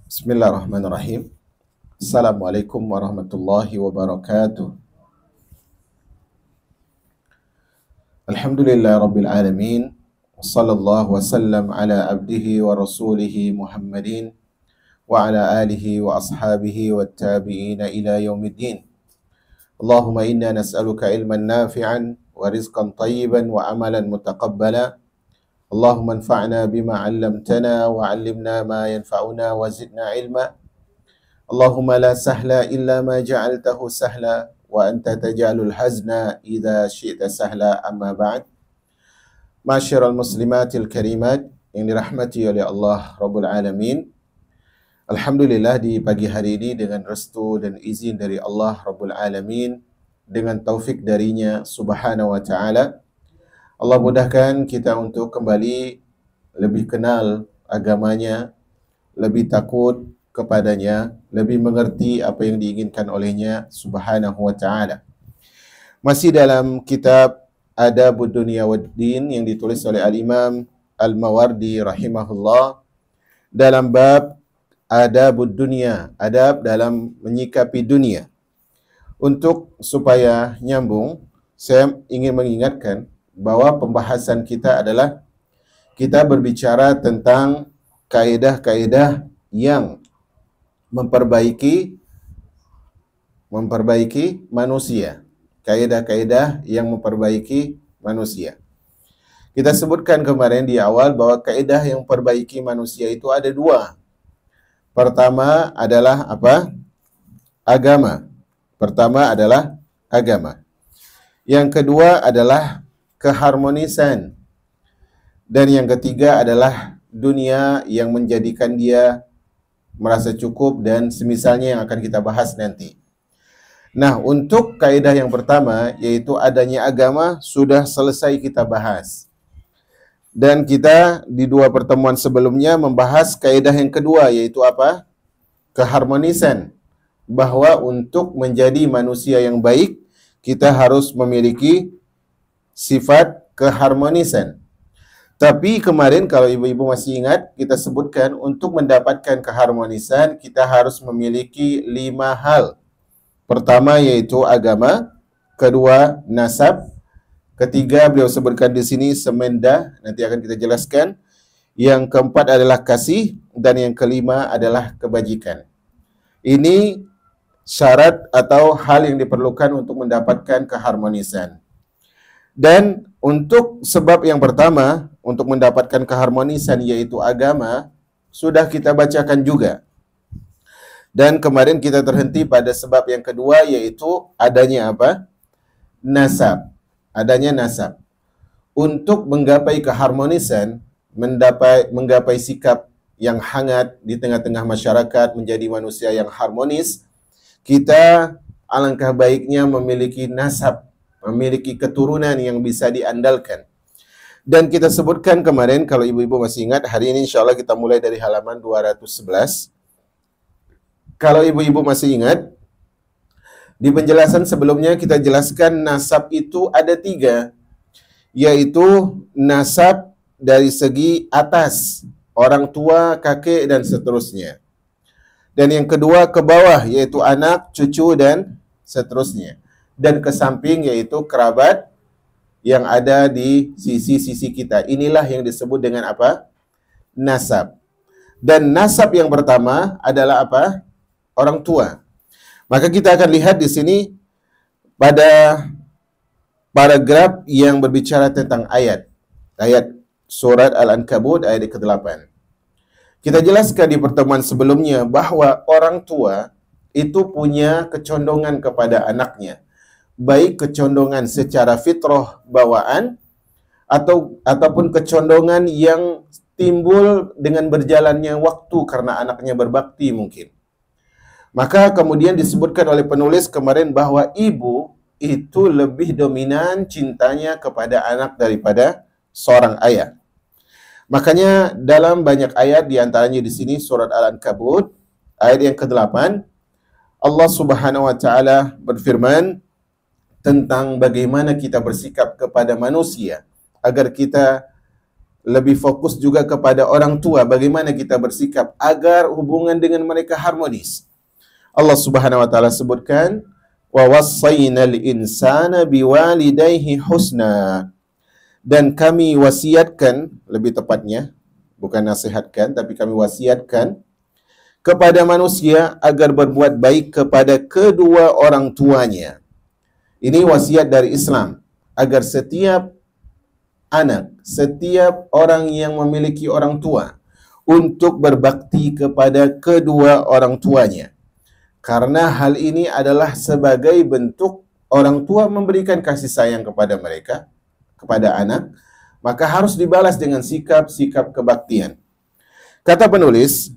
Bismillahirrahmanirrahim. Assalamualaikum warahmatullahi wabarakatuh. Alhamdulillah rabbil alamin. Wassallallahu wasallam ala abdihi wa rasulihi Muhammadin wa ala alihi wa ashabihi wa tabi'ina ila yaumiddin. Allahumma inna nas'aluka ilman nafi'an wa rizqan tayyiban wa amalan mutaqabbala. Allahumma anfa'na bima 'allamtana wa 'allimna ma yanfa'una wa zidna ilma. Allahumma la sahla illa ma ja'altahu sahla wa anta taj'alul hazna idza syi'ta sahla, amma ba'd. Ma'asyiral muslimatil karimat yang dirahmati oleh Allah Rabbul Alamin. Alhamdulillah, di pagi hari ini dengan restu dan izin dari Allah Rabbul Alamin, dengan taufik darinya subhanahu wa ta'ala, Allah mudahkan kita untuk kembali lebih kenal agamanya, lebih takut kepadanya, lebih mengerti apa yang diinginkan olehnya subhanahu wa ta'ala. Masih dalam kitab Adabud Dunya Waddin yang ditulis oleh Al-Imam Al-Mawardi rahimahullah, dalam bab Adabud Dunya, adab dalam menyikapi dunia. Untuk supaya nyambung, saya ingin mengingatkan bahwa pembahasan kita adalah kita berbicara tentang kaedah-kaedah yang memperbaiki manusia. Kaedah-kaedah yang memperbaiki manusia. Kita sebutkan kemarin di awal bahwa kaedah yang memperbaiki manusia itu ada dua. Pertama adalah apa? Agama. Pertama adalah agama. Yang kedua adalah keharmonisan. Dan yang ketiga adalah dunia yang menjadikan dia merasa cukup dan semisalnya yang akan kita bahas nanti. Nah, untuk kaidah yang pertama, yaitu adanya agama, sudah selesai kita bahas. Dan kita di dua pertemuan sebelumnya membahas kaidah yang kedua, yaitu apa? Keharmonisan. Bahwa untuk menjadi manusia yang baik, kita harus memiliki sifat keharmonisan. Tapi kemarin kalau ibu-ibu masih ingat, kita sebutkan untuk mendapatkan keharmonisan kita harus memiliki 5 hal. Pertama yaitu agama, kedua nasab, ketiga beliau sebutkan di sini semenda, nanti akan kita jelaskan. Yang keempat adalah kasih, dan yang kelima adalah kebajikan. Ini syarat atau hal yang diperlukan untuk mendapatkan keharmonisan. Dan untuk sebab yang pertama, untuk mendapatkan keharmonisan yaitu agama, sudah kita bacakan juga. Dan kemarin kita terhenti pada sebab yang kedua, yaitu adanya apa? Nasab. Adanya nasab. Untuk menggapai keharmonisan, menggapai sikap yang hangat di tengah-tengah masyarakat, menjadi manusia yang harmonis, kita alangkah baiknya memiliki nasab, memiliki keturunan yang bisa diandalkan. Dan kita sebutkan kemarin, kalau ibu-ibu masih ingat, hari ini insya Allah kita mulai dari halaman 211. Kalau ibu-ibu masih ingat, di penjelasan sebelumnya kita jelaskan nasab itu ada 3, yaitu nasab dari segi atas, orang tua, kakek, dan seterusnya. Dan yang kedua ke bawah, yaitu anak, cucu, dan seterusnya. Dan ke samping yaitu kerabat yang ada di sisi-sisi kita. Inilah yang disebut dengan apa? Nasab. Dan nasab yang pertama adalah apa? Orang tua. Maka kita akan lihat di sini pada paragraf yang berbicara tentang ayat surat Al-Ankabut ayat ke-8. Kita jelaskan di pertemuan sebelumnya bahwa orang tua itu punya kecondongan kepada anaknya. Baik kecondongan secara fitrah bawaan ataupun kecondongan yang timbul dengan berjalannya waktu karena anaknya berbakti mungkin. Maka kemudian disebutkan oleh penulis kemarin bahwa ibu itu lebih dominan cintanya kepada anak daripada seorang ayah. Makanya dalam banyak ayat, diantaranya di sini surat Al-Ankabut ayat yang ke-8, Allah Subhanahu wa taala berfirman tentang bagaimana kita bersikap kepada manusia agar kita lebih fokus juga kepada orang tua, bagaimana kita bersikap agar hubungan dengan mereka harmonis. Allah Subhanahu wa taala sebutkan, wa wassaynal insana biwalidayhi husna. Dan kami wasiatkan, lebih tepatnya, bukan nasihatkan, tapi kami wasiatkan kepada manusia agar berbuat baik kepada kedua orang tuanya. Ini wasiat dari Islam, agar setiap anak, setiap orang yang memiliki orang tua untuk berbakti kepada kedua orang tuanya. Karena hal ini adalah sebagai bentuk orang tua memberikan kasih sayang kepada mereka, kepada anak, maka harus dibalas dengan sikap-sikap kebaktian. Kata penulis,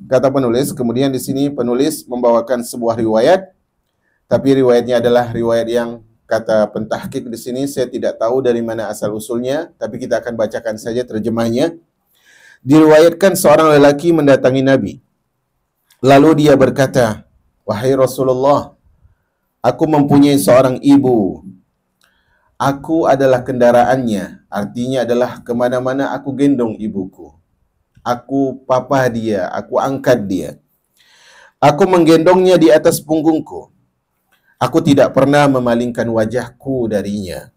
kemudian di sini penulis membawakan sebuah riwayat, tapi riwayatnya adalah riwayat yang kata pentahqiq di sini saya tidak tahu dari mana asal usulnya, tapi kita akan bacakan saja terjemahnya. Diriwayatkan seorang lelaki mendatangi Nabi. Lalu dia berkata, "Wahai Rasulullah, aku mempunyai seorang ibu. Aku adalah kendaraannya, artinya adalah kemana-mana aku gendong ibuku. Aku papa dia, aku angkat dia. Aku menggendongnya di atas punggungku. Aku tidak pernah memalingkan wajahku darinya.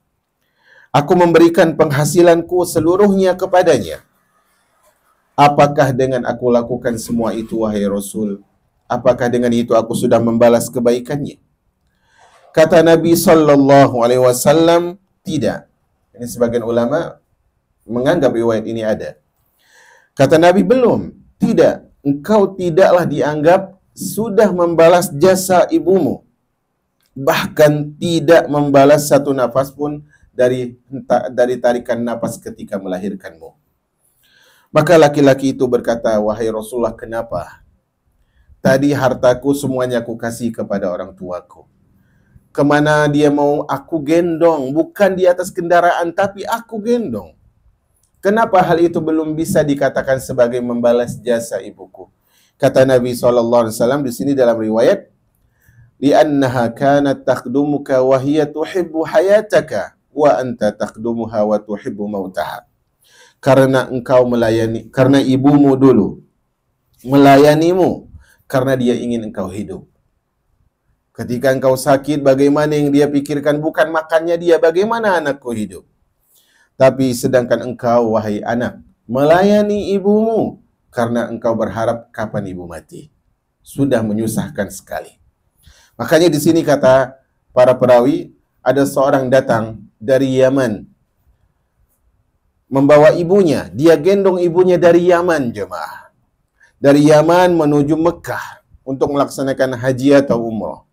Aku memberikan penghasilanku seluruhnya kepadanya. Apakah dengan aku lakukan semua itu, wahai Rasul? Apakah dengan itu aku sudah membalas kebaikannya?" Kata Nabi sallallahu alaihi wasallam, tidak. Ini sebagian ulama menganggap riwayat ini ada. Kata Nabi, belum. Tidak. Engkau tidaklah dianggap sudah membalas jasa ibumu. Bahkan tidak membalas satu nafas pun dari tarikan nafas ketika melahirkanmu. Maka laki-laki itu berkata, "Wahai Rasulullah, kenapa? Tadi hartaku semuanya aku kasih kepada orang tuaku. Kemana dia mau aku gendong, bukan di atas kendaraan, tapi aku gendong. Kenapa hal itu belum bisa dikatakan sebagai membalas jasa ibuku?" Kata Nabi SAW di sini dalam riwayat, li'annaha kanat taqdumuka wa hiya tuhibbu hayataka wa anta taqdumuha wa tuhibbu mautaha. Karena engkau melayani, karena ibumu dulu melayanimu karena dia ingin engkau hidup. Ketika engkau sakit, bagaimana yang dia pikirkan? Bukan makannya dia, bagaimana anakku hidup. Tapi sedangkan engkau, wahai anak, melayani ibumu karena engkau berharap kapan ibu mati. Sudah menyusahkan sekali. Makanya di sini kata para perawi, ada seorang datang dari Yaman membawa ibunya. Dia gendong ibunya dari Yaman, jemaah. Dari Yaman menuju Mekah untuk melaksanakan haji atau umrah.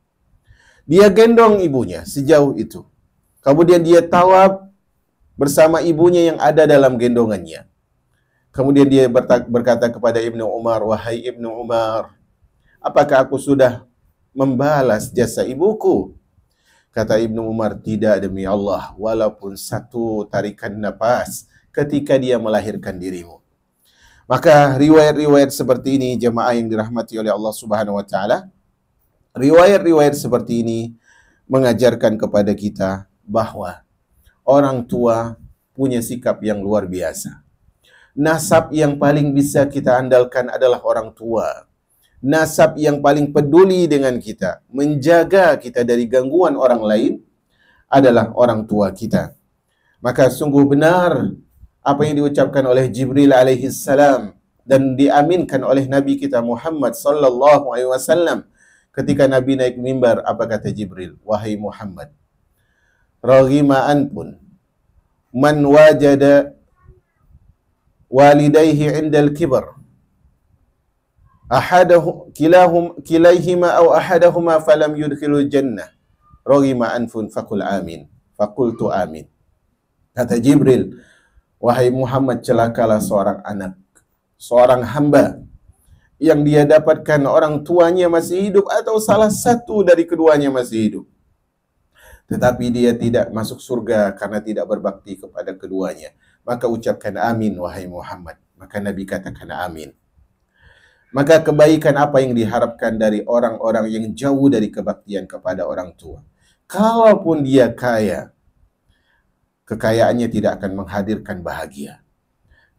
Dia gendong ibunya sejauh itu. Kemudian dia tawaf bersama ibunya yang ada dalam gendongannya. Kemudian dia berkata kepada Ibnu Umar, "Wahai Ibnu Umar, apakah aku sudah membalas jasa ibuku?" Kata Ibnu Umar, "Tidak demi Allah, walaupun satu tarikan nafas ketika dia melahirkan dirimu." Maka riwayat-riwayat seperti ini, jemaah yang dirahmati oleh Allah Subhanahu wa taala, riwayat-riwayat seperti ini mengajarkan kepada kita bahwa orang tua punya sikap yang luar biasa. Nasab yang paling bisa kita andalkan adalah orang tua. Nasab yang paling peduli dengan kita, menjaga kita dari gangguan orang lain adalah orang tua kita. Maka sungguh benar apa yang diucapkan oleh Jibril alaihi salam dan diaminkan oleh Nabi kita Muhammad sallallahu alaihi wasallam ketika Nabi naik mimbar. Apa kata Jibril? "Wahai Muhammad, raghima anpun man wajada walidayhi 'indal kibar kilaihima aw ahadahuma falam yudkhilul jannah raghima anfun faqul amin." Faqultu amin. Kata Jibril, "Wahai Muhammad, celakalah seorang anak, seorang hamba yang dia dapatkan orang tuanya masih hidup atau salah satu dari keduanya masih hidup, tetapi dia tidak masuk surga karena tidak berbakti kepada keduanya. Maka ucapkan amin, wahai Muhammad." Maka Nabi katakan amin. Maka kebaikan apa yang diharapkan dari orang-orang yang jauh dari kebaktian kepada orang tua? Kalaupun dia kaya, kekayaannya tidak akan menghadirkan bahagia.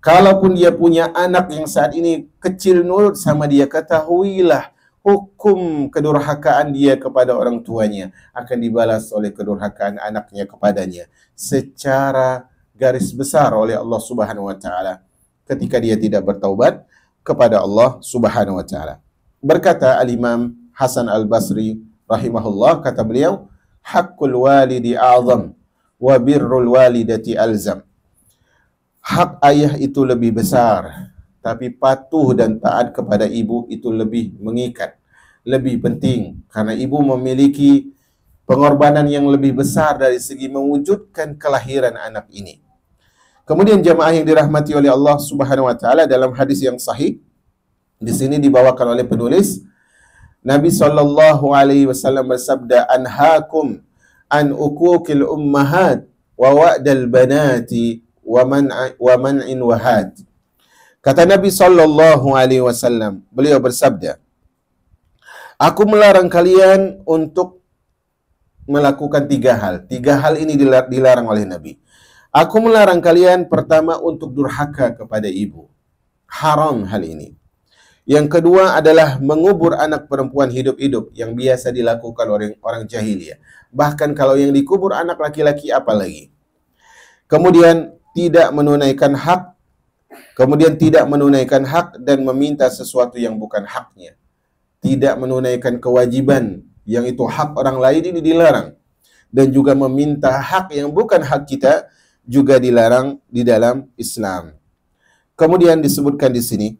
Kalaupun dia punya anak yang saat ini kecil nurut sama dia, ketahuilah hukum kedurhakaan dia kepada orang tuanya akan dibalas oleh kedurhakaan anaknya kepadanya secara garis besar oleh Allah Subhanahu wa taala ketika dia tidak bertaubat kepada Allah Subhanahu wa taala. Berkata Al-Imam Hasan Al-Basri rahimahullah, kata beliau, haqqul walidi a'zam wa birrul walidati alzam. Hak ayah itu lebih besar, tapi patuh dan taat kepada ibu itu lebih mengikat, lebih penting, karena ibu memiliki pengorbanan yang lebih besar dari segi mewujudkan kelahiran anak ini. Kemudian jamaah yang dirahmati oleh Allah Subhanahu wa taala, dalam hadis yang sahih di sini dibawakan oleh penulis, Nabi sallallahu alaihi wasallam bersabda, anhaakum an uquqil ummahat wa wa'dal banati wa man'in wahad. Kata Nabi sallallahu alaihi wasallam, beliau bersabda, aku melarang kalian untuk melakukan tiga hal. Tiga hal ini dilarang oleh Nabi. Aku melarang kalian, pertama, untuk durhaka kepada ibu. Haram hal ini. Yang kedua adalah mengubur anak perempuan hidup-hidup yang biasa dilakukan oleh orang jahiliyah. Bahkan kalau yang dikubur anak laki-laki, apalagi. Kemudian tidak menunaikan hak, dan meminta sesuatu yang bukan haknya. Tidak menunaikan kewajiban yang itu hak orang lain, ini dilarang. Dan juga meminta hak yang bukan hak kita juga dilarang di dalam Islam. Kemudian disebutkan di sini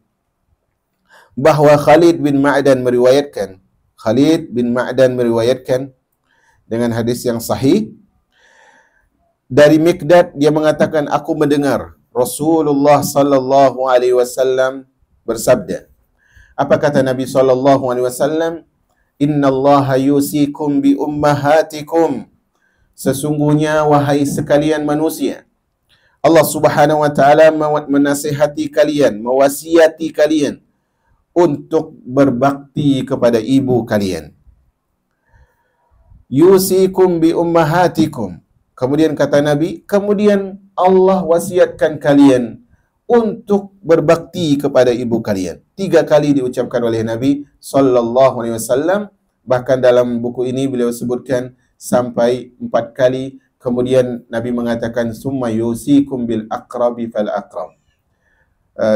bahwa Khalid bin Ma'dan meriwayatkan dengan hadis yang sahih dari Miqdad, dia mengatakan, aku mendengar Rasulullah sallallahu alaihi wasallam bersabda. Apa kata Nabi sallallahu alaihi wasallam? Innallaha yusikum bi ummahatikum. Sesungguhnya wahai sekalian manusia, Allah Subhanahu wa taala menasihati kalian, mewasiati kalian untuk berbakti kepada ibu kalian. Yusikum bi ummahatikum. Kemudian kata Nabi, kemudian Allah wasiatkan kalian untuk berbakti kepada ibu kalian. 3 kali diucapkan oleh Nabi sallallahu alaihi wasallam. Bahkan dalam buku ini beliau sebutkan sampai 4 kali. Kemudian Nabi mengatakan summa yusikum bil aqrabi fal aqrab.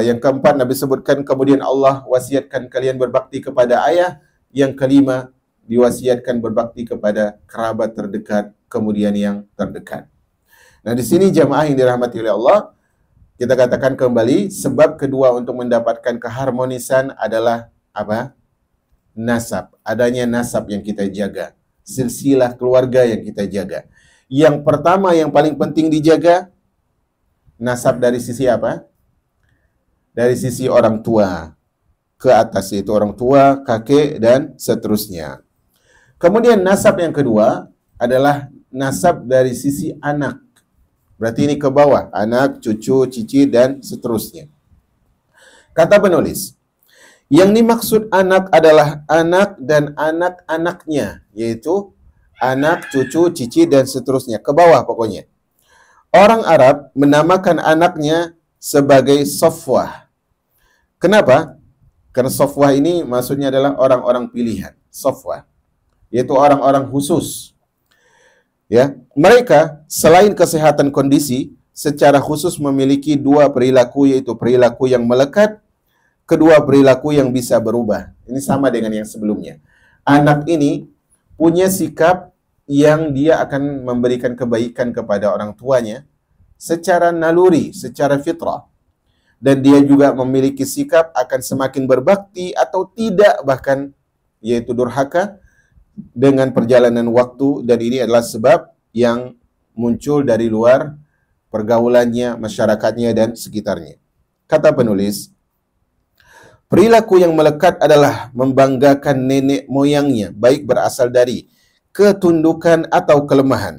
Yang keempat Nabi sebutkan kemudian Allah wasiatkan kalian berbakti kepada ayah. Yang kelima diwasiatkan berbakti kepada kerabat terdekat, kemudian yang terdekat. Nah, di sini jamaah yang dirahmati oleh Allah, kita katakan kembali, sebab kedua untuk mendapatkan keharmonisan adalah apa? Nasab. Adanya nasab yang kita jaga. Silsilah keluarga yang kita jaga. Yang pertama yang paling penting dijaga, nasab dari sisi apa? Dari sisi orang tua. Ke atas, yaitu orang tua, kakek, dan seterusnya. Kemudian nasab yang kedua adalah nasab dari sisi anak. Berarti ini ke bawah, anak, cucu, cici, dan seterusnya. Kata penulis, yang dimaksud anak adalah anak dan anak-anaknya, yaitu anak, cucu, cici, dan seterusnya. Ke bawah pokoknya. Orang Arab menamakan anaknya sebagai Safwah. Kenapa? Karena Safwah ini maksudnya adalah orang-orang pilihan. Safwah, yaitu orang-orang khusus. Ya, mereka selain kesehatan kondisi, secara khusus memiliki 2 perilaku, yaitu perilaku yang melekat, kedua perilaku yang bisa berubah. Ini sama dengan yang sebelumnya. Anak ini punya sikap yang dia akan memberikan kebaikan kepada orang tuanya secara naluri, secara fitrah. Dan dia juga memiliki sikap akan semakin berbakti atau tidak bahkan, yaitu durhaka, dengan perjalanan waktu. Dan ini adalah sebab yang muncul dari luar pergaulannya, masyarakatnya, dan sekitarnya. Kata penulis, perilaku yang melekat adalah membanggakan nenek moyangnya, baik berasal dari ketundukan atau kelemahan.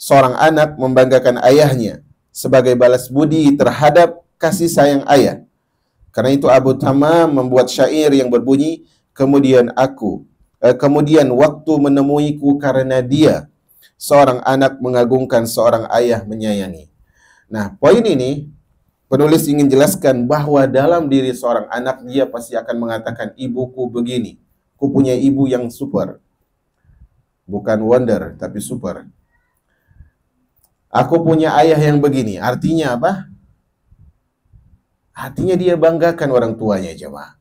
Seorang anak membanggakan ayahnya sebagai balas budi terhadap kasih sayang ayah. Karena itu Abu Tamam membuat syair yang berbunyi, kemudian waktu menemuiku karena dia, seorang anak mengagungkan seorang ayah menyayangi. Nah, poin ini penulis ingin jelaskan bahwa dalam diri seorang anak dia pasti akan mengatakan, ibuku begini, ku punya ibu yang super. Bukan wonder, tapi super. Aku punya ayah yang begini. Artinya apa? Artinya dia banggakan orang tuanya, jemaah.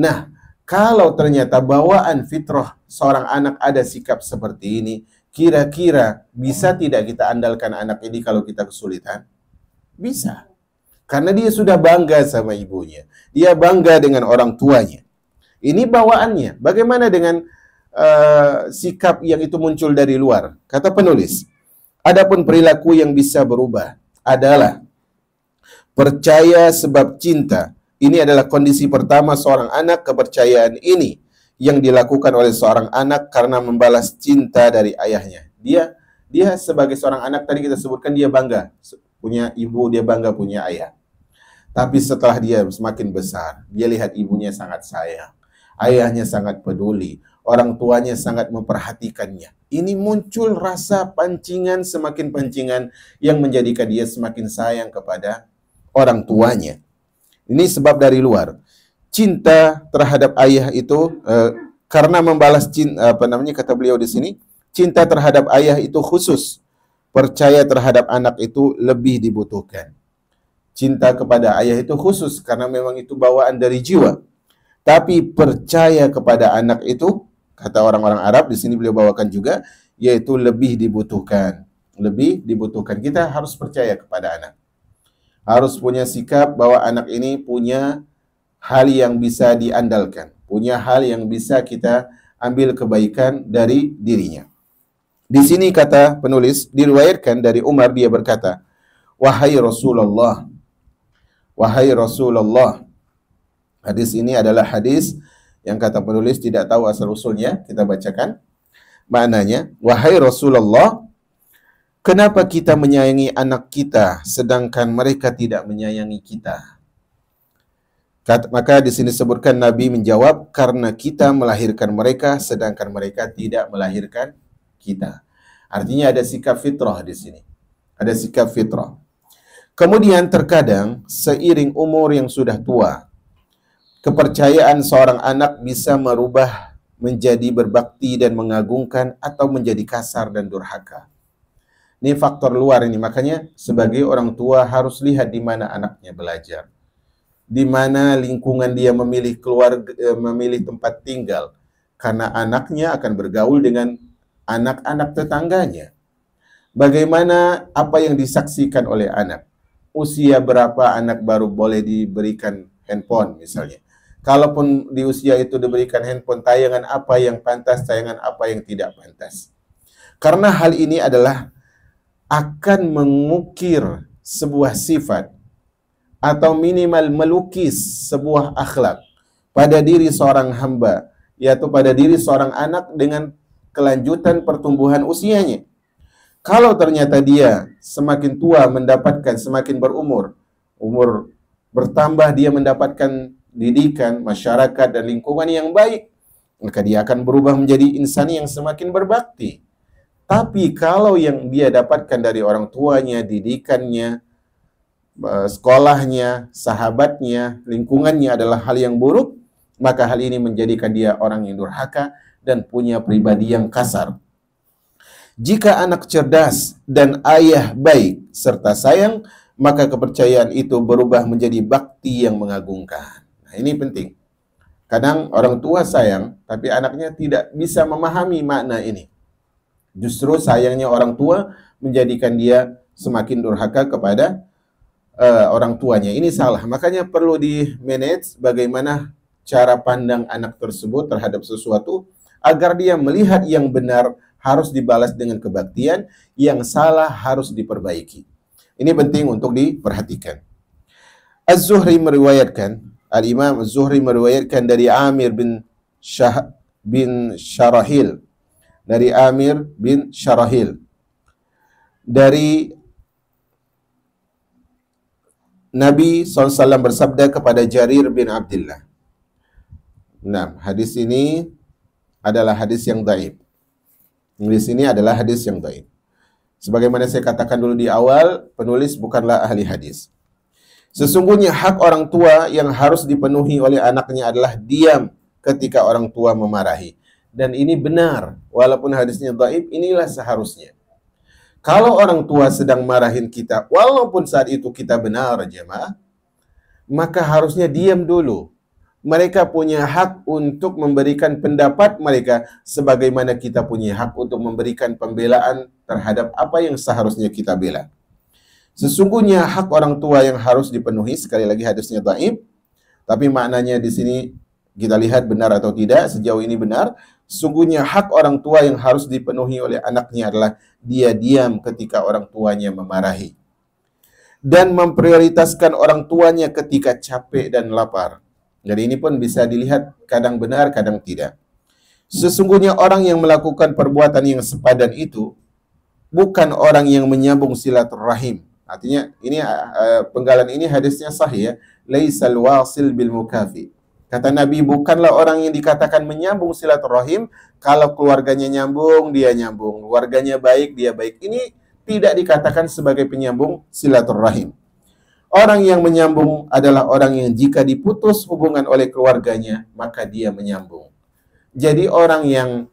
Nah, kalau ternyata bawaan fitrah seorang anak ada sikap seperti ini, kira-kira bisa tidak kita andalkan anak ini kalau kita kesulitan? Bisa. Karena dia sudah bangga sama ibunya. Dia bangga dengan orang tuanya. Ini bawaannya. Bagaimana dengan sikap yang itu muncul dari luar? Kata penulis, adapun perilaku yang bisa berubah adalah percaya sebab cinta. Ini adalah kondisi pertama seorang anak. Kepercayaan ini yang dilakukan oleh seorang anak karena membalas cinta dari ayahnya. Dia sebagai seorang anak, tadi kita sebutkan dia bangga punya ibu, dia bangga punya ayah. Tapi setelah dia semakin besar, dia lihat ibunya sangat sayang, ayahnya sangat peduli, orang tuanya sangat memperhatikannya. Ini muncul rasa pancingan, semakin pancingan yang menjadikan dia semakin sayang kepada orang tuanya. Ini sebab dari luar. Cinta terhadap ayah itu karena membalas cinta, kata beliau di sini, cinta terhadap ayah itu khusus. Percaya terhadap anak itu lebih dibutuhkan. Cinta kepada ayah itu khusus karena memang itu bawaan dari jiwa. Tapi percaya kepada anak itu, kata orang-orang Arab, di sini beliau bawakan juga, yaitu lebih dibutuhkan. Lebih dibutuhkan. Kita harus percaya kepada anak. Harus punya sikap bahwa anak ini punya hal yang bisa diandalkan. Punya hal yang bisa kita ambil kebaikan dari dirinya. Di sini kata penulis, diriwayatkan dari Umar, dia berkata, wahai Rasulullah, wahai Rasulullah. Hadis ini adalah hadis yang kata penulis tidak tahu asal-usulnya, kita bacakan. Maknanya, wahai Rasulullah, kenapa kita menyayangi anak kita sedangkan mereka tidak menyayangi kita? Maka di sini sebutkan Nabi menjawab, karena kita melahirkan mereka sedangkan mereka tidak melahirkan kita. Artinya ada sikap fitrah di sini. Ada sikap fitrah. Kemudian terkadang seiring umur yang sudah tua, kepercayaan seorang anak bisa merubah menjadi berbakti dan mengagungkan atau menjadi kasar dan durhaka. Ini faktor luar ini. Makanya sebagai orang tua harus lihat di mana anaknya belajar. Di mana lingkungan dia memilih keluarga, memilih tempat tinggal. Karena anaknya akan bergaul dengan anak-anak tetangganya. Bagaimana apa yang disaksikan oleh anak. Usia berapa anak baru boleh diberikan handphone misalnya. Kalaupun di usia itu diberikan handphone, tayangan apa yang pantas, tayangan apa yang tidak pantas. Karena hal ini adalah akan mengukir sebuah sifat atau minimal melukis sebuah akhlak pada diri seorang hamba, yaitu pada diri seorang anak dengan kelanjutan pertumbuhan usianya. Kalau ternyata dia semakin tua mendapatkan, semakin berumur, umur bertambah, dia mendapatkan didikan, masyarakat, dan lingkungan yang baik, maka dia akan berubah menjadi insan yang semakin berbakti. Tapi kalau yang dia dapatkan dari orang tuanya, didikannya, sekolahnya, sahabatnya, lingkungannya adalah hal yang buruk, maka hal ini menjadikan dia orang yang durhaka dan punya pribadi yang kasar. Jika anak cerdas dan ayah baik serta sayang, maka kepercayaan itu berubah menjadi bakti yang mengagungkan. Nah, ini penting. Kadang orang tua sayang, tapi anaknya tidak bisa memahami makna ini. Justru sayangnya orang tua menjadikan dia semakin durhaka kepada orang tuanya. Ini salah. Makanya perlu di-manage bagaimana cara pandang anak tersebut terhadap sesuatu, agar dia melihat yang benar harus dibalas dengan kebaktian, yang salah harus diperbaiki. Ini penting untuk diperhatikan. Az-Zuhri meriwayatkan, Al-Imam Az-Zuhri meriwayatkan dari Amir bin Syarahil. Dari Amir bin Syarahil. Dari Nabi SAW bersabda kepada Jarir bin Abdullah. Nah, hadis ini adalah hadis yang dhaif. Di sini adalah hadis yang dhaif. Sebagaimana saya katakan dulu di awal, penulis bukanlah ahli hadis. Sesungguhnya hak orang tua yang harus dipenuhi oleh anaknya adalah diam ketika orang tua memarahi. Dan ini benar, walaupun hadisnya dhaif, inilah seharusnya. Kalau orang tua sedang marahin kita, walaupun saat itu kita benar, jemaah, maka harusnya diam dulu. Mereka punya hak untuk memberikan pendapat mereka, sebagaimana kita punya hak untuk memberikan pembelaan terhadap apa yang seharusnya kita bela. Sesungguhnya hak orang tua yang harus dipenuhi, sekali lagi hadisnya dhaif, tapi maknanya di sini kita lihat benar atau tidak, sejauh ini benar. Sesungguhnya hak orang tua yang harus dipenuhi oleh anaknya adalah dia diam ketika orang tuanya memarahi. Dan memprioritaskan orang tuanya ketika capek dan lapar. Jadi ini pun bisa dilihat kadang benar, kadang tidak. Sesungguhnya orang yang melakukan perbuatan yang sepadan itu bukan orang yang menyambung silaturahim. Artinya ini penggalan ini hadisnya sahih ya. Laisal wasil bil mukafi. Kata Nabi, bukanlah orang yang dikatakan menyambung silaturahim kalau keluarganya nyambung, dia nyambung. Keluarganya baik, dia baik. Ini tidak dikatakan sebagai penyambung silaturahim. Orang yang menyambung adalah orang yang jika diputus hubungan oleh keluarganya, maka dia menyambung. Jadi orang yang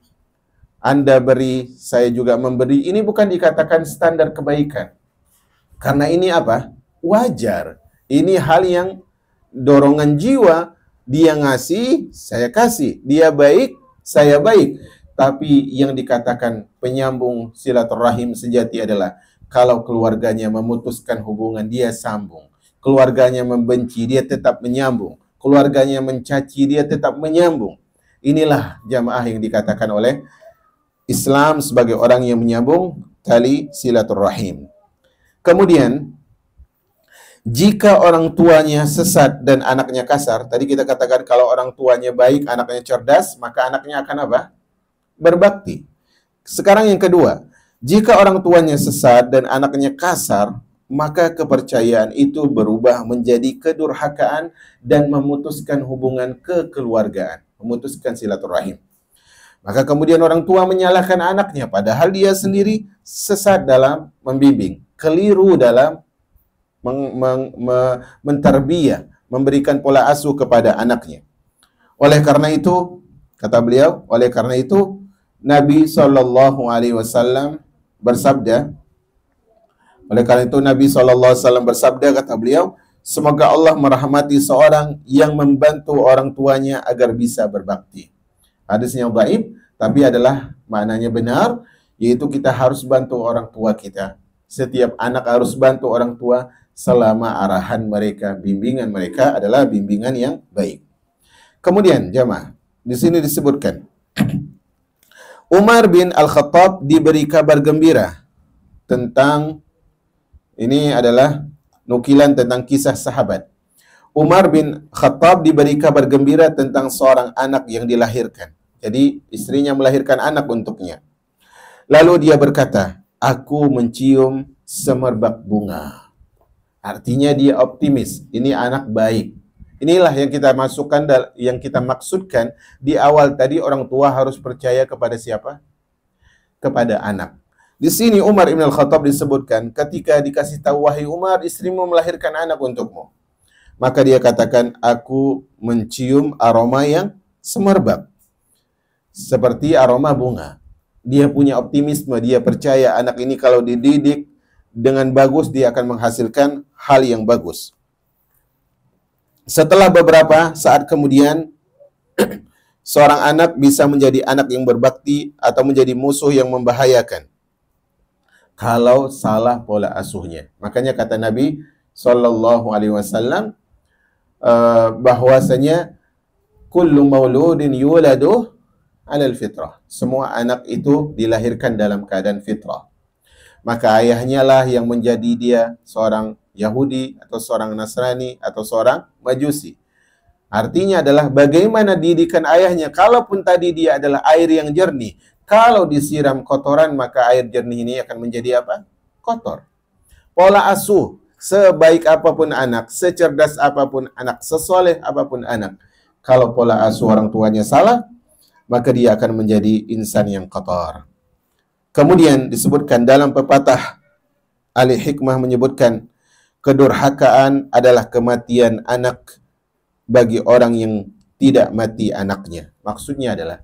Anda beri, saya juga memberi, ini bukan dikatakan standar kebaikan. Karena ini apa? Wajar. Ini hal yang dorongan jiwa. Dia ngasih, saya kasih. Dia baik, saya baik. Tapi yang dikatakan penyambung silaturahim sejati adalah kalau keluarganya memutuskan hubungan, dia sambung. Keluarganya membenci, dia tetap menyambung. Keluarganya mencaci, dia tetap menyambung. Inilah jamaah yang dikatakan oleh Islam sebagai orang yang menyambung tali silaturahim. Kemudian, jika orang tuanya sesat dan anaknya kasar, tadi kita katakan kalau orang tuanya baik, anaknya cerdas, maka anaknya akan apa? Berbakti. Sekarang yang kedua, jika orang tuanya sesat dan anaknya kasar, maka kepercayaan itu berubah menjadi kedurhakaan dan memutuskan hubungan kekeluargaan, memutuskan silaturahim. Maka kemudian orang tua menyalahkan anaknya, padahal dia sendiri sesat dalam membimbing, keliru dalam mentarbiyah, memberikan pola asuh kepada anaknya. Oleh karena itu, kata beliau, oleh karena itu Nabi SAW bersabda, oleh karena itu Nabi SAW bersabda, kata beliau, semoga Allah merahmati seorang yang membantu orang tuanya agar bisa berbakti. Hadisnya dhaif, tapi adalah maknanya benar, yaitu kita harus bantu orang tua kita. Setiap anak harus bantu orang tua selama arahan mereka, bimbingan mereka adalah bimbingan yang baik. Kemudian jamaah, di sini disebutkan Umar bin Al-Khattab diberi kabar gembira tentang, ini adalah nukilan tentang kisah sahabat. Umar bin Khattab diberi kabar gembira tentang seorang anak yang dilahirkan. Jadi istrinya melahirkan anak untuknya. Lalu dia berkata, aku mencium semerbak bunga. Artinya dia optimis, ini anak baik. Inilah yang kita masukkan, yang kita maksudkan di awal tadi, orang tua harus percaya kepada siapa? Kepada anak. Di sini Umar bin Al-Khattab disebutkan, ketika dikasih tahu, wahai Umar, istrimu melahirkan anak untukmu. Maka dia katakan, aku mencium aroma yang semerbak. Seperti aroma bunga. Dia punya optimisme, dia percaya anak ini kalau dididik dengan bagus, dia akan menghasilkan hal yang bagus. Setelah beberapa saat kemudian, seorang anak bisa menjadi anak yang berbakti atau menjadi musuh yang membahayakan kalau salah pola asuhnya. Makanya kata Nabi SAW bahwasanya kullu mauludin yuladu 'alal fitrah. Semua anak itu dilahirkan dalam keadaan fitrah. Maka ayahnya lah yang menjadi dia seorang Yahudi atau seorang Nasrani atau seorang Majusi. Artinya adalah bagaimana didikan ayahnya. Kalaupun tadi dia adalah air yang jernih, kalau disiram kotoran maka air jernih ini akan menjadi apa? Kotor. Pola asuh, sebaik apapun anak, secerdas apapun anak, sesoleh apapun anak, kalau pola asuh orang tuanya salah, maka dia akan menjadi insan yang kotor. Kemudian disebutkan dalam pepatah Ahli Hikmah menyebutkan, kedurhakaan adalah kematian anak bagi orang yang tidak mati anaknya. Maksudnya adalah,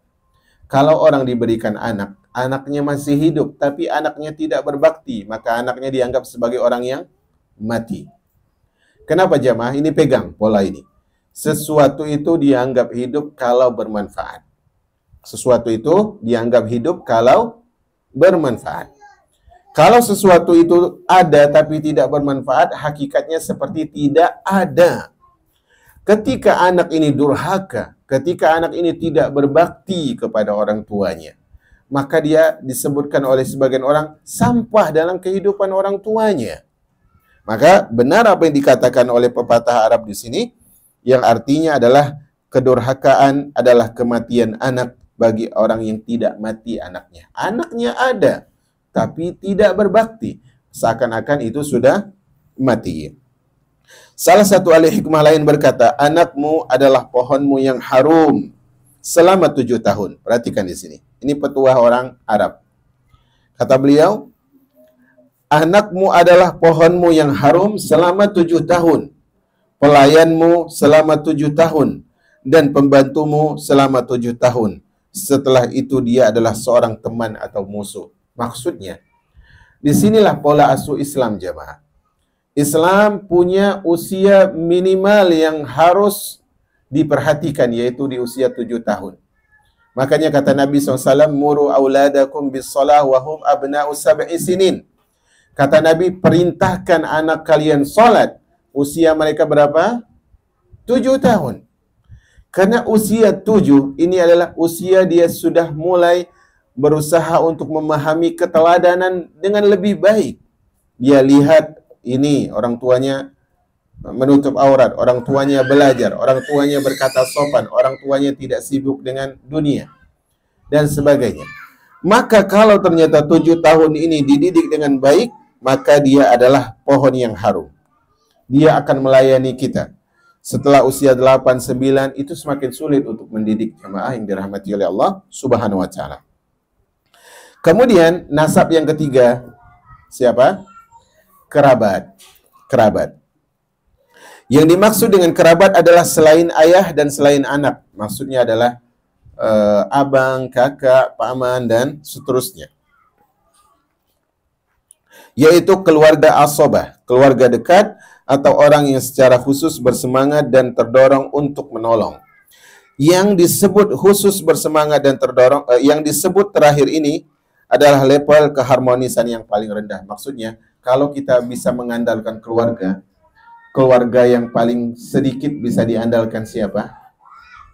kalau orang diberikan anak, anaknya masih hidup, tapi anaknya tidak berbakti, maka anaknya dianggap sebagai orang yang mati. Kenapa jamaah? Ini pegang pola ini. Sesuatu itu dianggap hidup kalau bermanfaat. Sesuatu itu dianggap hidup kalau bermanfaat. Kalau sesuatu itu ada tapi tidak bermanfaat, hakikatnya seperti tidak ada. Ketika anak ini durhaka, ketika anak ini tidak berbakti kepada orang tuanya, maka dia disebutkan oleh sebagian orang sampah dalam kehidupan orang tuanya. Maka benar apa yang dikatakan oleh pepatah Arab di sini, yang artinya adalah kedurhakaan adalah kematian anak bagi orang yang tidak mati anaknya. Anaknya ada, tapi tidak berbakti. Seakan-akan itu sudah mati. Salah satu ahli hikmah lain berkata, anakmu adalah pohonmu yang harum selama 7 tahun. Perhatikan di sini. Ini petuah orang Arab. Kata beliau, anakmu adalah pohonmu yang harum selama 7 tahun. Pelayanmu selama 7 tahun. Dan pembantumu selama 7 tahun. Setelah itu dia adalah seorang teman atau musuh. Maksudnya, disinilah pola asuh Islam jamaah. Islam punya usia minimal yang harus diperhatikan, yaitu di usia 7 tahun. Makanya kata Nabi SAW, muru auladakum bis-shalah wa hum abna'u sab'i sinin. Kata Nabi, perintahkan anak kalian salat. Usia mereka berapa? 7 tahun. Karena usia 7 ini adalah usia dia sudah mulai berusaha untuk memahami keteladanan dengan lebih baik. Dia lihat ini orang tuanya menutup aurat, orang tuanya belajar, orang tuanya berkata sopan, orang tuanya tidak sibuk dengan dunia, dan sebagainya. Maka kalau ternyata 7 tahun ini dididik dengan baik, maka dia adalah pohon yang harum. Dia akan melayani kita. Setelah usia 8, 9, itu semakin sulit untuk mendidik jemaah yang dirahmati oleh Allah Subhanahu wa Ta'ala. Kemudian nasab yang ketiga, siapa? Kerabat. Kerabat. Yang dimaksud dengan kerabat adalah selain ayah dan selain anak. Maksudnya adalah abang, kakak, paman, dan seterusnya. Yaitu keluarga asobah, keluarga dekat, atau orang yang secara khusus bersemangat dan terdorong untuk menolong. Yang disebut khusus bersemangat dan terdorong, yang disebut terakhir ini adalah level keharmonisan yang paling rendah. Maksudnya, kalau kita bisa mengandalkan keluarga, keluarga yang paling sedikit bisa diandalkan siapa?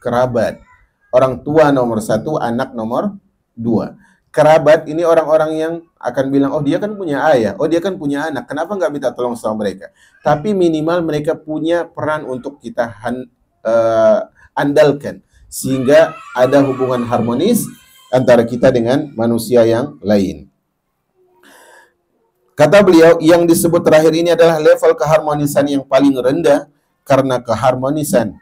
Kerabat. Orang tua nomor 1, anak nomor 2. Kerabat ini orang-orang yang akan bilang, oh dia kan punya ayah, oh dia kan punya anak, kenapa nggak minta tolong sama mereka? Tapi minimal mereka punya peran untuk kita andalkan, sehingga ada hubungan harmonis antara kita dengan manusia yang lain. Kata beliau, yang disebut terakhir ini adalah level keharmonisan yang paling rendah, karena keharmonisan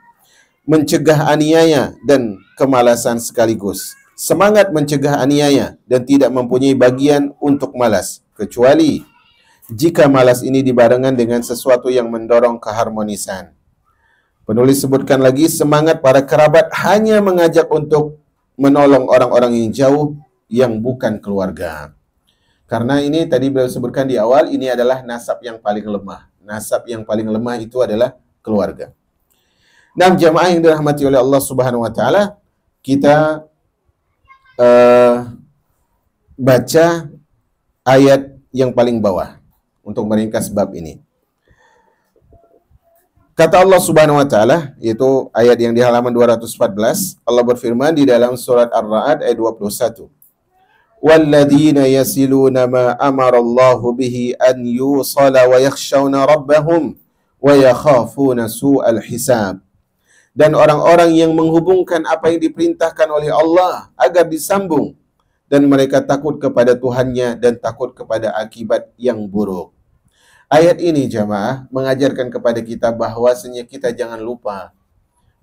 mencegah aniaya dan kemalasan sekaligus. Semangat mencegah aniaya dan tidak mempunyai bagian untuk malas, kecuali jika malas ini dibarengan dengan sesuatu yang mendorong keharmonisan. Penulis sebutkan lagi, semangat para kerabat hanya mengajak untuk menolong orang-orang yang jauh yang bukan keluarga. Karena ini tadi beliau sebutkan di awal, ini adalah nasab yang paling lemah. Nasab yang paling lemah itu adalah keluarga. Nah, jamaah yang dirahmati oleh Allah Subhanahu wa Ta'ala, kita baca ayat yang paling bawah untuk meringkas bab ini. Kata Allah Subhanahu wa Ta'ala, yaitu ayat yang di halaman 214, Allah berfirman di dalam surat Ar-Ra'd ayat 21. وَالَّذِينَ يَصِلُونَ مَا أَمَرَ اللَّهُ بِهِ أَنْ يُوصَلَ وَيَخْشَوْنَ رَبَّهُمْ وَيَخَافُونَ سُوءَ الْحِسَابِ. Dan orang-orang yang menghubungkan apa yang diperintahkan oleh Allah agar disambung, dan mereka takut kepada Tuhannya dan takut kepada akibat yang buruk. Ayat ini jamaah mengajarkan kepada kita bahwasanya kita jangan lupa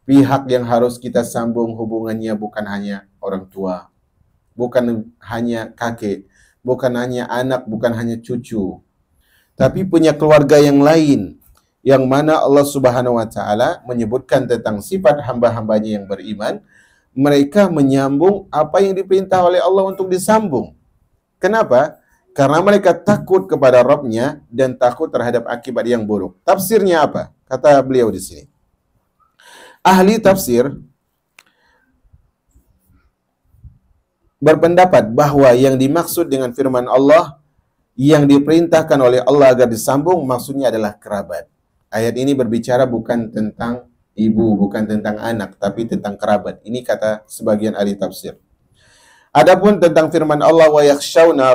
pihak yang harus kita sambung hubungannya bukan hanya orang tua, bukan hanya kakek, bukan hanya anak, bukan hanya cucu, tapi punya keluarga yang lain, yang mana Allah Subhanahu wa taala menyebutkan tentang sifat hamba-hambanya yang beriman, mereka menyambung apa yang diperintah oleh Allah untuk disambung. Kenapa? Karena mereka takut kepada Rabb-nya dan takut terhadap akibat yang buruk. Tafsirnya apa? Kata beliau di sini. Ahli tafsir berpendapat bahwa yang dimaksud dengan firman Allah yang diperintahkan oleh Allah agar disambung maksudnya adalah kerabat. Ayat ini berbicara bukan tentang ibu, bukan tentang anak, tapi tentang kerabat. Ini kata sebagian ahli tafsir. Adapun tentang firman Allah wa yakhshawna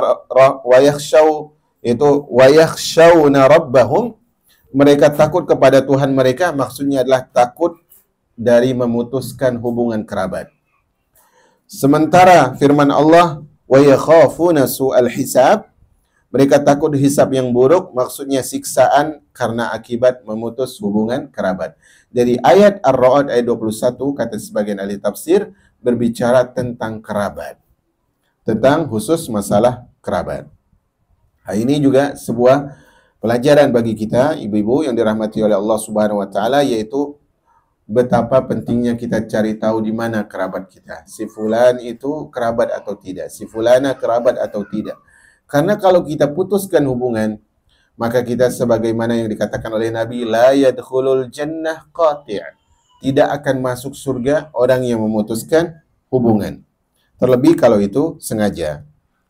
rabbahum, mereka takut kepada Tuhan mereka, maksudnya adalah takut dari memutuskan hubungan kerabat. Sementara firman Allah wa yakhafuna su'al hisab, mereka takut hisab yang buruk, maksudnya siksaan karena akibat memutus hubungan kerabat. Dari ayat Ar-Ra'd ayat 21, kata sebagian ahli tafsir, berbicara tentang kerabat. Tentang khusus masalah kerabat. Nah, ini juga sebuah pelajaran bagi kita, ibu-ibu yang dirahmati oleh Allah Subhanahu wa taala, yaitu betapa pentingnya kita cari tahu di mana kerabat kita. Si fulan itu kerabat atau tidak, si fulana kerabat atau tidak. Karena kalau kita putuskan hubungan, maka kita sebagaimana yang dikatakan oleh Nabi, la yadkhulul jannah qati'. Tidak akan masuk surga orang yang memutuskan hubungan. Terlebih kalau itu sengaja.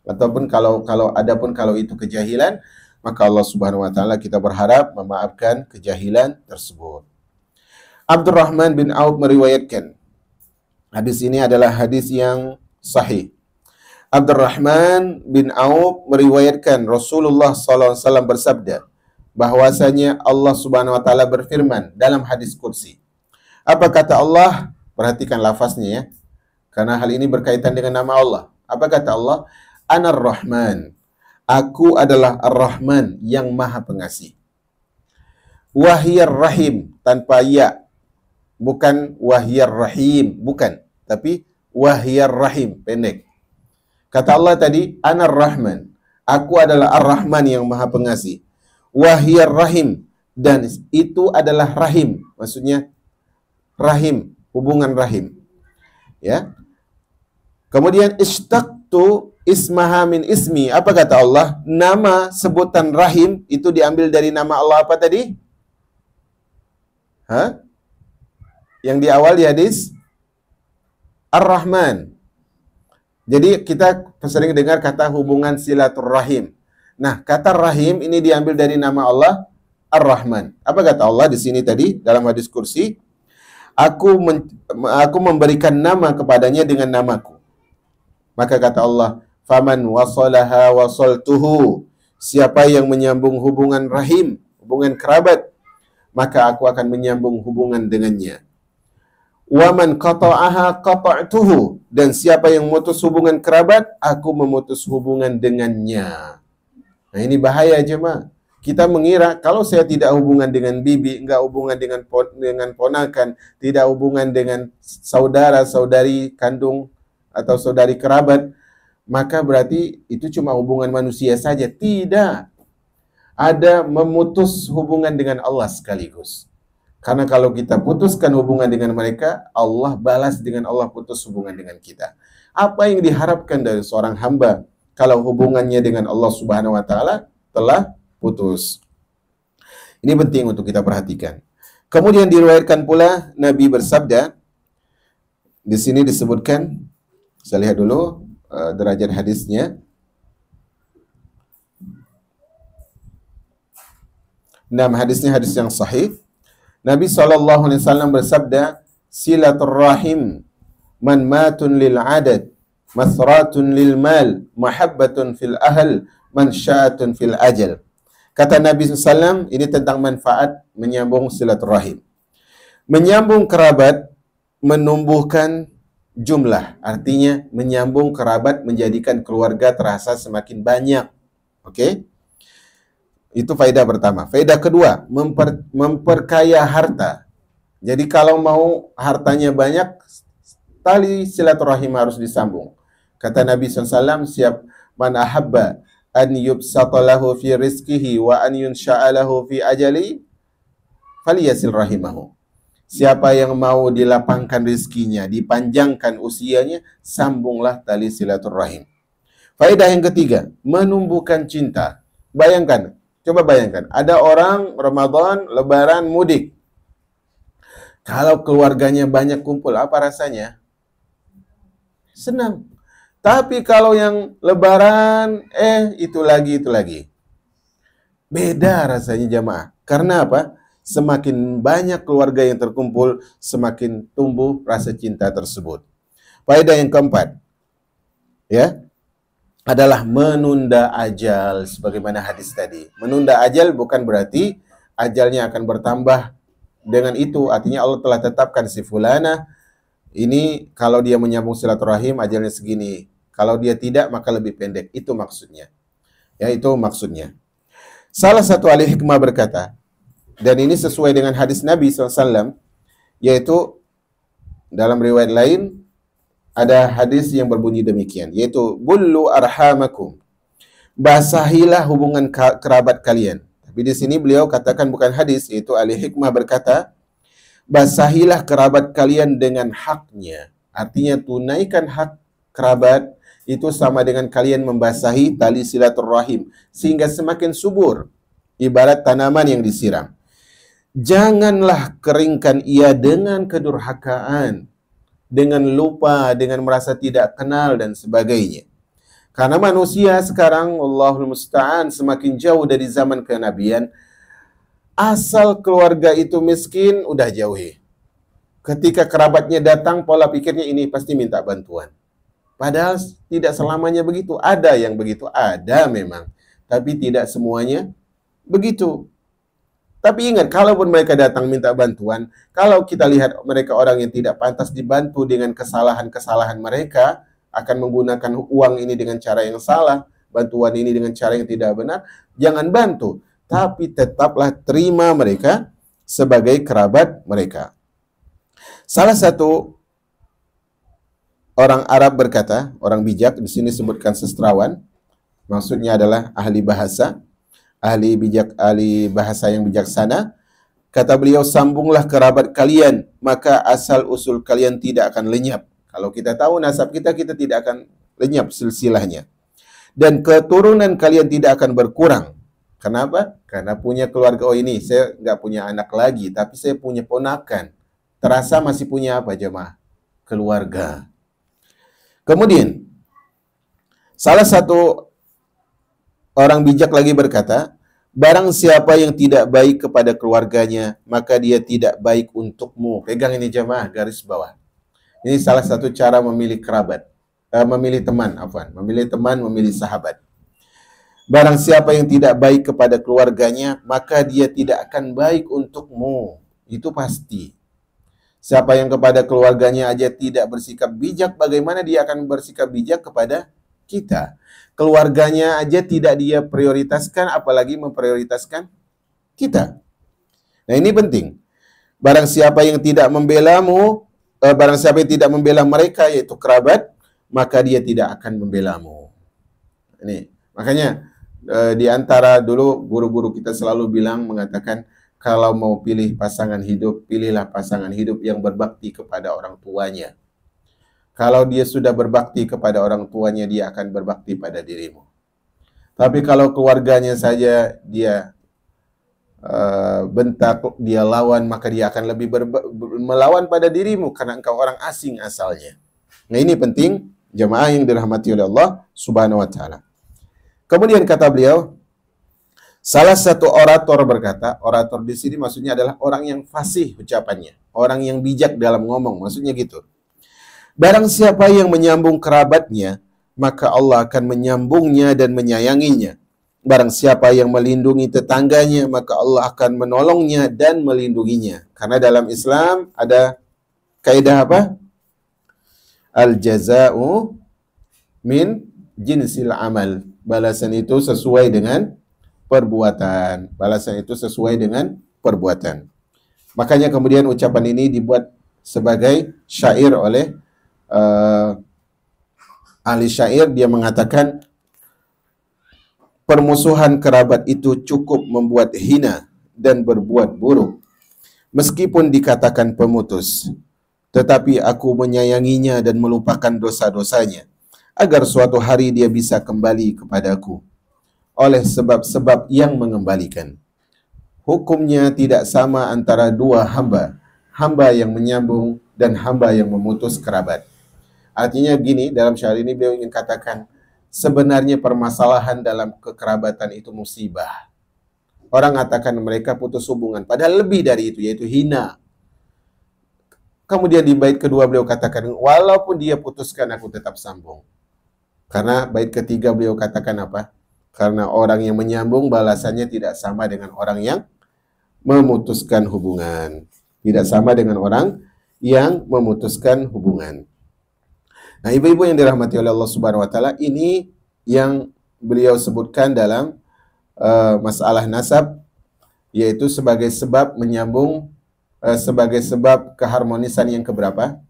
Ataupun kalau itu kejahilan, maka Allah Subhanahu wa taala kita berharap memaafkan kejahilan tersebut. Abdurrahman bin Auf meriwayatkan. Hadis ini adalah hadis yang sahih. Abdurrahman bin Auf meriwayatkan Rasulullah SAW bersabda bahwasanya Allah Subhanahu wa taala berfirman dalam hadis qudsi. Apa kata Allah? Perhatikan lafaznya ya. Karena hal ini berkaitan dengan nama Allah. Apa kata Allah? Anar Rahman. Aku adalah Ar-Rahman yang Maha Pengasih. Wahiyar Rahim tanpa ya. Bukan Wahiyar Rahim, bukan, tapi Wahiyar Rahim, pendek. Kata Allah tadi, Anar Rahman. Aku adalah Ar-Rahman yang Maha Pengasih. Wahiyar Rahim. Dan itu adalah Rahim. Maksudnya, Rahim. Hubungan Rahim. Ya. Kemudian, Ishtaqtu ismaha min ismi. Apa kata Allah? Nama sebutan Rahim itu diambil dari nama Allah apa tadi? Hah? Yang di awal di hadis? Ar-Rahman. Jadi kita sering dengar kata hubungan silaturrahim. Nah, kata rahim ini diambil dari nama Allah Ar-Rahman. Apa kata Allah di sini tadi dalam hadis kursi? Aku memberikan nama kepadanya dengan namaku. Maka kata Allah, "Faman wasalaha wasaltuhu." Siapa yang menyambung hubungan rahim, hubungan kerabat, maka aku akan menyambung hubungan dengannya. Waman qata'aha qata'tuhu, dan siapa yang memutus hubungan kerabat, aku memutus hubungan dengannya. Nah, ini bahaya jemaah. Kita mengira kalau saya tidak hubungan dengan bibi, enggak hubungan dengan ponakan, tidak hubungan dengan saudara, saudari kandung atau saudari kerabat, maka berarti itu cuma hubungan manusia saja. Tidak. Ada memutus hubungan dengan Allah sekaligus. Karena kalau kita putuskan hubungan dengan mereka, Allah balas dengan Allah putus hubungan dengan kita. Apa yang diharapkan dari seorang hamba kalau hubungannya dengan Allah Subhanahu wa taala telah putus? Ini penting untuk kita perhatikan. Kemudian diriwayatkan pula Nabi bersabda, di sini disebutkan, saya lihat dulu derajat hadisnya. Hadisnya hadis yang sahih. Nabi SAW bersabda, silaturrahim man matun lil adad, masratun lil mal, mahabbatun fil ahl, mansya'atun fil ajal. Kata Nabi SAW, ini tentang manfaat menyambung silaturrahim. Menyambung kerabat menumbuhkan jumlah, artinya menyambung kerabat menjadikan keluarga terasa semakin banyak. Oke? Itu faedah pertama. Faedah kedua, memperkaya harta. Jadi kalau mau hartanya banyak, tali silaturahim harus disambung. Kata Nabi SAW, siap man ahabba an yubsata lahu fi rizqihi wa an yunsha'a lahu fi ajali falyasil rahimahu. Siapa yang mau dilapangkan rizkinya, dipanjangkan usianya, sambunglah tali silaturrahim. Faedah yang ketiga, menumbuhkan cinta. Bayangkan, coba bayangkan, ada orang Ramadan, Lebaran, mudik. Kalau keluarganya banyak kumpul, apa rasanya? Senang. Tapi kalau yang Lebaran, itu lagi. Beda rasanya jamaah. Karena apa? Semakin banyak keluarga yang terkumpul, semakin tumbuh rasa cinta tersebut. Faedah yang keempat, ya, adalah menunda ajal, sebagaimana hadis tadi. Menunda ajal bukan berarti ajalnya akan bertambah. Dengan itu artinya Allah telah tetapkan si fulana ini kalau dia menyambung silaturahim ajalnya segini. Kalau dia tidak maka lebih pendek. Itu maksudnya. Ya, itu maksudnya. Salah satu ahli hikmah berkata, dan ini sesuai dengan hadis Nabi SAW, yaitu dalam riwayat lain ada hadis yang berbunyi demikian, yaitu bullu arhamakum, basahilah hubungan kerabat kalian. Tapi di sini beliau katakan bukan hadis, yaitu ahli hikmah berkata, basahilah kerabat kalian dengan haknya. Artinya tunaikan hak kerabat itu sama dengan kalian membasahi tali silaturrahim sehingga semakin subur, ibarat tanaman yang disiram. Janganlah keringkan ia dengan kedurhakaan, dengan lupa, dengan merasa tidak kenal dan sebagainya. Karena manusia sekarang, Allahul Musta'an, semakin jauh dari zaman kenabian. Asal keluarga itu miskin, udah jauhi. Ketika kerabatnya datang, pola pikirnya ini pasti minta bantuan. Padahal tidak selamanya begitu. Ada yang begitu, ada memang. Tapi tidak semuanya begitu. Tapi ingat, kalaupun mereka datang minta bantuan, kalau kita lihat mereka orang yang tidak pantas dibantu dengan kesalahan-kesalahan mereka, akan menggunakan uang ini dengan cara yang salah, bantuan ini dengan cara yang tidak benar, jangan bantu. Tapi tetaplah terima mereka sebagai kerabat mereka. Salah satu orang Arab berkata, orang bijak, di sini sebutkan sastrawan, maksudnya adalah ahli bahasa, ahli bahasa yang bijaksana. Kata beliau, sambunglah kerabat kalian, maka asal usul kalian tidak akan lenyap. Kalau kita tahu nasab kita, kita tidak akan lenyap silsilahnya. Dan keturunan kalian tidak akan berkurang. Kenapa? Karena punya keluarga. Oh ini, saya nggak punya anak lagi, tapi saya punya ponakan. Terasa masih punya apa jemaah? Keluarga. Kemudian, salah satu orang bijak lagi berkata, barang siapa yang tidak baik kepada keluarganya, maka dia tidak baik untukmu. Pegang ini jemaah, garis bawah. Ini salah satu cara memilih kerabat, memilih teman, memilih sahabat. Barang siapa yang tidak baik kepada keluarganya, maka dia tidak akan baik untukmu. Itu pasti. Siapa yang kepada keluarganya aja tidak bersikap bijak, bagaimana dia akan bersikap bijak kepada kita? Keluarganya aja tidak dia prioritaskan, apalagi memprioritaskan kita. Nah ini penting. Barang siapa yang tidak membelamu, barang siapa yang tidak membela mereka, yaitu kerabat, maka dia tidak akan membelamu. Ini makanya di antara dulu guru-guru kita selalu bilang, mengatakan kalau mau pilih pasangan hidup, pilihlah pasangan hidup yang berbakti kepada orang tuanya. Kalau dia sudah berbakti kepada orang tuanya, dia akan berbakti pada dirimu. Tapi kalau keluarganya saja dia bentak, dia lawan, maka dia akan lebih melawan pada dirimu karena engkau orang asing asalnya. Nah ini penting, jemaah yang dirahmati oleh Allah Subhanahu wa taala. Kemudian kata beliau, salah satu orator berkata, orator di sini maksudnya adalah orang yang fasih ucapannya, orang yang bijak dalam ngomong, maksudnya gitu. Barang siapa yang menyambung kerabatnya, maka Allah akan menyambungnya dan menyayanginya. Barang siapa yang melindungi tetangganya, maka Allah akan menolongnya dan melindunginya. Karena dalam Islam ada kaidah apa? Al-jaza'u min jinsil amal. Balasan itu sesuai dengan perbuatan. Balasan itu sesuai dengan perbuatan. Makanya kemudian ucapan ini dibuat sebagai syair oleh ahli syair. Dia mengatakan, permusuhan kerabat itu cukup membuat hina dan berbuat buruk. Meskipun dikatakan pemutus, tetapi aku menyayanginya dan melupakan dosa-dosanya, agar suatu hari dia bisa kembali kepadaku oleh sebab-sebab yang mengembalikan. Hukumnya tidak sama antara dua hamba, hamba yang menyambung dan hamba yang memutus kerabat. Artinya gini, dalam syair ini beliau ingin katakan, sebenarnya permasalahan dalam kekerabatan itu musibah. Orang katakan mereka putus hubungan, padahal lebih dari itu, yaitu hina. Kemudian di bait kedua beliau katakan, walaupun dia putuskan aku tetap sambung. Karena bait ketiga beliau katakan apa? Karena orang yang menyambung balasannya tidak sama dengan orang yang memutuskan hubungan. Tidak sama dengan orang yang memutuskan hubungan. Nah, ibu-ibu yang dirahmati oleh Allah Subhanahu wa taala, ini yang beliau sebutkan dalam masalah nasab, yaitu sebagai sebab menyambung, sebagai sebab keharmonisan yang keberapa?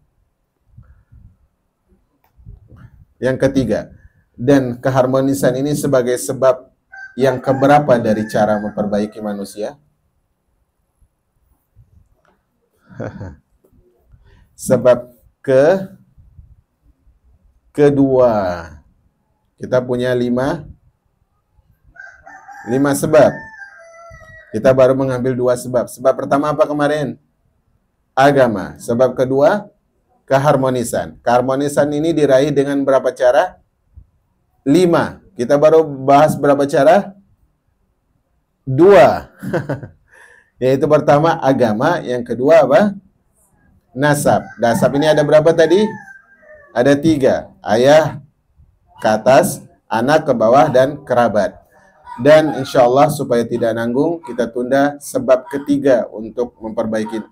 Yang ketiga. Dan keharmonisan ini sebagai sebab yang keberapa dari cara memperbaiki manusia? Sebab kedua. Kita punya lima sebab. Kita baru mengambil 2 sebab. Sebab pertama apa kemarin? Agama. Sebab kedua, keharmonisan. Keharmonisan ini diraih dengan berapa cara? 5. Kita baru bahas berapa cara? 2. Yaitu pertama agama, yang kedua apa? Nasab. Nasab ini ada berapa tadi? Ada 3. Ayah ke atas, anak ke bawah, dan kerabat. Dan insya Allah supaya tidak nanggung, kita tunda sebab ketiga untuk memperbaiki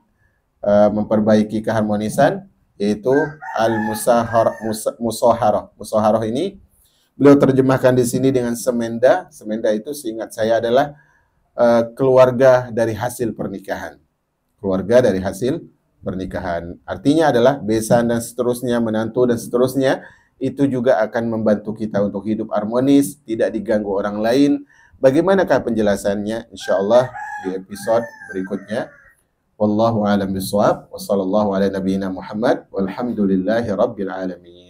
keharmonisan, yaitu al-musaharah. Musaharah ini beliau terjemahkan di sini dengan semenda. Semenda itu seingat saya adalah keluarga dari hasil pernikahan. Keluarga dari hasil pernikahan. Artinya adalah besan dan seterusnya, menantu dan seterusnya, itu juga akan membantu kita untuk hidup harmonis, tidak diganggu orang lain. Bagaimanakah penjelasannya? Insya Allah di episode berikutnya. Wallahu a'lam bishawab. Wassallallahu ala nabiyyina Muhammad. Walhamdulillahi rabbil alamin.